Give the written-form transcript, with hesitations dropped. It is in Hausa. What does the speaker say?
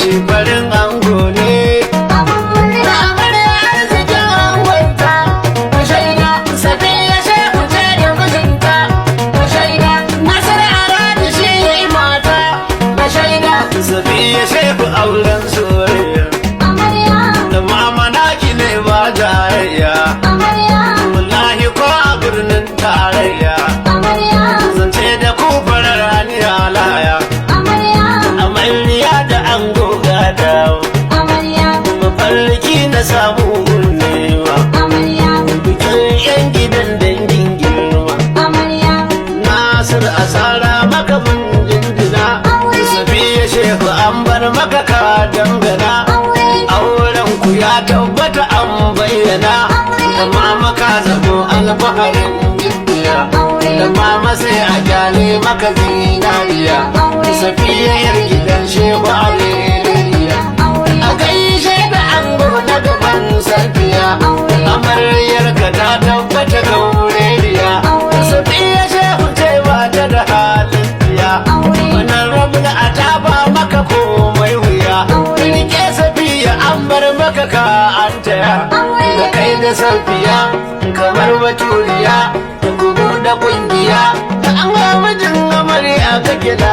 shi farin ango ne. Safiya shefu auren soyayya da mama naki ne ba jayayya, wallahi ko a birnin tarayya zance da ku farar rani halaya. Amarya da ango ga dawo mafarki na samu gurnewa, bikin yan gidan dangin girma. Nasir asara maka mun jinjina, Safiya shefu an bar maka ka dangana. Auren ku ya tabbata an bayyana, da mama ka zamo alfaharin bibiya, da mama sai a gyale maka zinariya. Safiya yar gidan shefu aleliya, a gaishe da ango na gaban Safiya, amaryar ka ta tabbata gaureriya. Safiya shefu ce ba ta da halin biya, wannan rabu da a taba maka komai wuya. Rike Safiya an bar maka ka an taya, da kai da Safiya kamar baturiya, da gugu da kungiya, da an ga mijin amarya kake da